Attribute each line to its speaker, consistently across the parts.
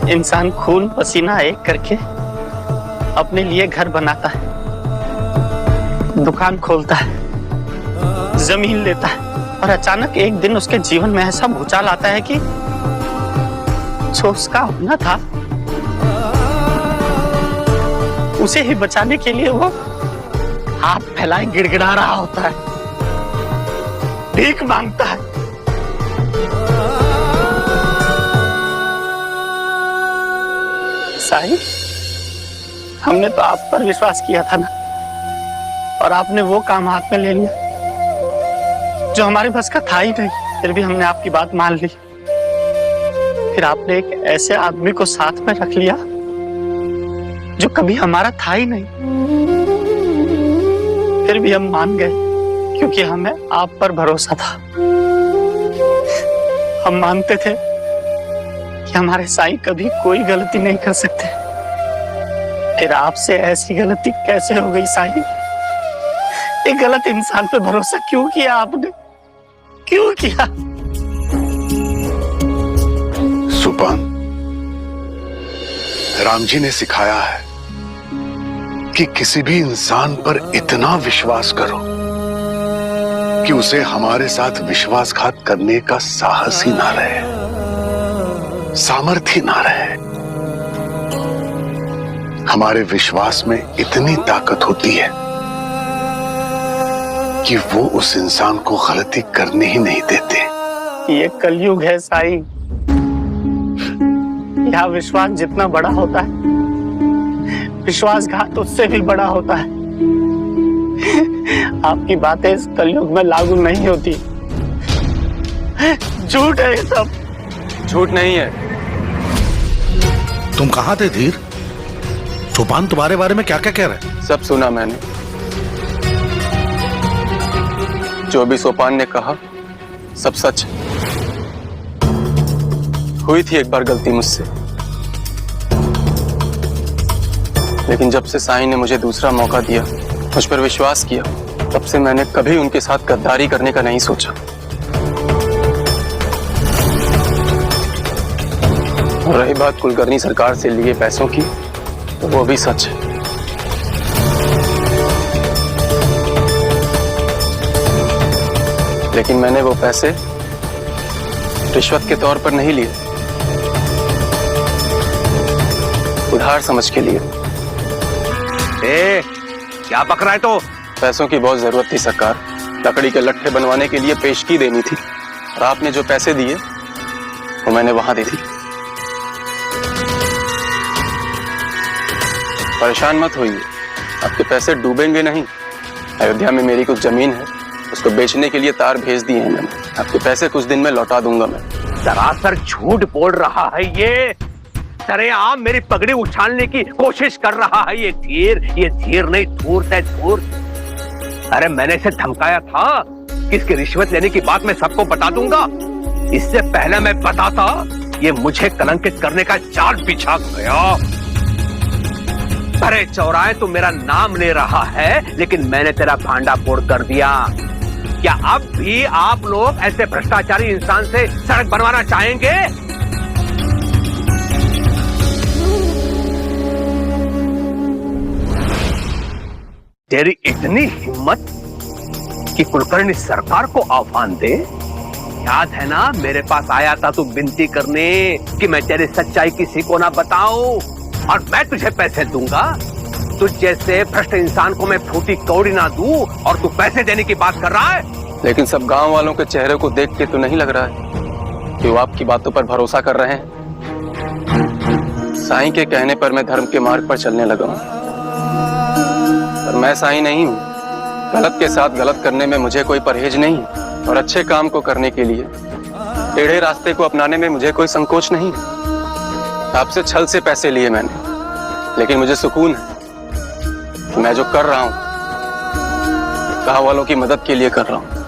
Speaker 1: इंसान खून पसीना एक करके अपने लिए घर बनाता है, दुकान खोलता है, जमीन लेता है, और अचानक एक दिन उसके जीवन में ऐसा भूचाल आता है कि जो उसका होना था उसे ही बचाने के लिए वो हाथ फैलाए गिड़गिड़ा रहा होता है, भीख मांगता है। साईं, हमने तो आप पर विश्वास किया था ना, और आपने वो काम हाथ में ले लिया जो हमारे बस का था ही नहीं। फिर भी हमने आपकी बात मान ली। फिर आपने एक ऐसे आदमी को साथ में रख लिया जो कभी हमारा था ही नहीं। फिर भी हम मान गए क्योंकि हमें आप पर भरोसा था। हम मानते थे कि हमारे साईं कभी कोई गलती नहीं कर सकते। फिर आपसे ऐसी गलती कैसे हो गई साईं? एक गलत इंसान पे भरोसा क्यों किया आपने? क्यों किया?
Speaker 2: सुपान, राम जी ने सिखाया है कि किसी भी इंसान पर इतना विश्वास करो कि उसे हमारे साथ विश्वासघात करने का साहस ही ना रहे, सामर्थ्य ना रहे। हमारे विश्वास में इतनी ताकत होती है कि वो उस इंसान को गलती करने ही नहीं देते।
Speaker 1: ये कलयुग है साईं। यहाँ विश्वास जितना बड़ा होता है, विश्वासघात उससे भी बड़ा होता है। आपकी बातें इस कलयुग में लागू नहीं होती। झूठ है ये सब।
Speaker 3: झूठ नहीं है।
Speaker 4: तुम कहाँ थे धीर? सोपान तुम्हारे बारे में क्या क्या कह रहे?
Speaker 3: सब सुना मैंने। जो भी सोपान ने कहा सब सच है। हुई थी एक बार गलती मुझसे, लेकिन जब से साईं ने मुझे दूसरा मौका दिया, मुझ पर विश्वास किया, तब से मैंने कभी उनके साथ गद्दारी करने का नहीं सोचा। और रही बात कुलकर्णी सरकार से लिए पैसों की, तो वो भी सच है। लेकिन मैंने वो पैसे रिश्वत के तौर पर नहीं लिए, उधार समझ के लिए।
Speaker 5: क्या पक रहा है? तो
Speaker 3: पैसों की बहुत जरूरत थी सरकार। लकड़ी के लट्ठे बनवाने के लिए पेशगी देनी थी, और आपने जो पैसे दिए वो मैंने वहां दे दी। परेशान मत होइए, आपके पैसे डूबेंगे नहीं। अयोध्या में मेरी कुछ जमीन है, उसको बेचने के लिए तार भेज दिए हैं मैंने। आपके पैसे कुछ दिन में लौटा दूंगा मैं।
Speaker 5: सरासर झूठ बोल रहा है ये। सरेआम मेरी पगड़ी उछालने की कोशिश कर रहा है ये धीर नहीं, धूर्त है, धूर्त। अरे मैंने इसे धमकाया था कि इसकी रिश्वत लेने की बात मैं सबको बता दूंगा। इससे पहले मैं बताता, ये मुझे कलंकित करने का जाल बिछा गया। अरे चौराहे तो मेरा नाम ले रहा है, लेकिन मैंने तेरा भांडा फोड़ कर दिया। क्या अब भी आप लोग ऐसे भ्रष्टाचारी इंसान से सड़क बनवाना चाहेंगे? तेरी इतनी हिम्मत कि कुलकर्णी सरकार को आह्वान दे? याद है ना, मेरे पास आया था तू विनती करने कि मैं तेरी सच्चाई किसी को ना बताऊं और मैं तुझे पैसे दूंगा। तुझ जैसे भ्रष्ट इंसान को मैं फूटी कौड़ी ना दूं और तू पैसे देने की बात कर रहा है।
Speaker 3: लेकिन सब गांव वालों के चेहरे को देख के तो नहीं लग रहा है कि वो आपकी बातों पर भरोसा कर रहे हैं। साईं के कहने पर मैं धर्म के मार्ग पर चलने लगा हूं, पर मैं साईं नहीं हूं। गलत के साथ गलत करने में मुझे कोई परहेज नहीं, और अच्छे काम को करने के लिए टेढ़े रास्ते को अपनाने में मुझे कोई संकोच नहीं। आपसे छल से पैसे लिए मैंने, लेकिन मुझे सुकून है कि मैं जो कर रहा हूं गांव वालों की मदद के लिए कर रहा हूं।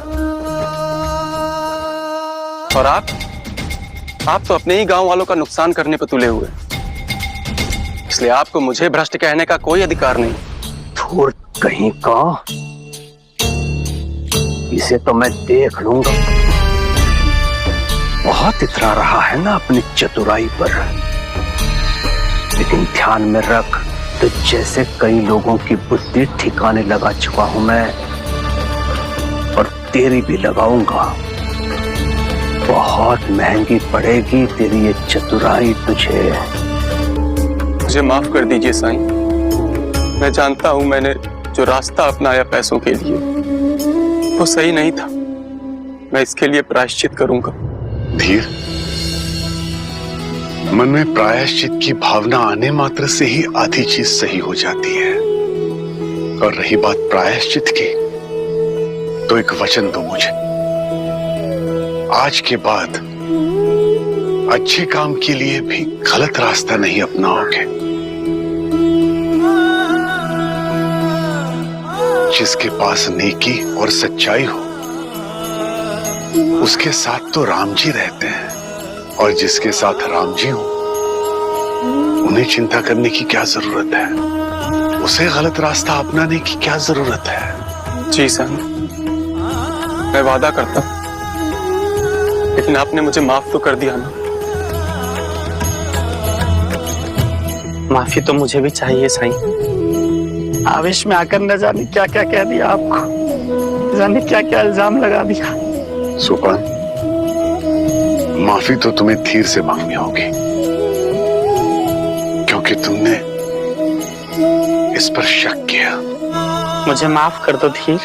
Speaker 3: और आप तो अपने ही गांव वालों का नुकसान करने पर तुले हुए, इसलिए आपको मुझे भ्रष्ट कहने का कोई अधिकार नहीं।
Speaker 5: धूर्त कहीं का, इसे तो मैं देख लूंगा। बहुत इतरा रहा है ना अपनी चतुराई पर। लेकिन ध्यान में रख, तो जैसे कई लोगों की बुद्धि ठिकाने लगा चुका हूं मैं, और तेरी भी लगाऊंगा। बहुत महंगी पड़ेगी तेरी ये चतुराई तुझे।
Speaker 3: मुझे माफ कर दीजिए साईं। मैं जानता हूं मैंने जो रास्ता अपनाया पैसों के लिए वो सही नहीं था। मैं इसके लिए प्रायश्चित करूंगा।
Speaker 2: धीर, मन में प्रायश्चित की भावना आने मात्र से ही आधी चीज सही हो जाती है। और रही बात प्रायश्चित की, तो एक वचन दो मुझे, आज के बाद अच्छे काम के लिए भी गलत रास्ता नहीं अपनाओगे। जिसके पास नेकी और सच्चाई हो उसके साथ तो राम जी रहते हैं, और जिसके साथ राम जी हो उन्हें चिंता करने की क्या जरूरत है, उसे गलत रास्ता अपनाने की क्या जरूरत है।
Speaker 3: जी साईं, मैं वादा करता हूं, लेकिन आपने मुझे माफ तो कर दिया ना।
Speaker 1: माफी तो मुझे भी चाहिए साईं। आवेश में आकर न जाने क्या क्या कह दिया आपको, न जाने क्या क्या इल्जाम लगा दिया।
Speaker 2: सोपान, माफी तो तुम्हें धीर से मांगनी होगी, क्योंकि तुमने इस पर शक किया।
Speaker 1: मुझे माफ कर दो धीर।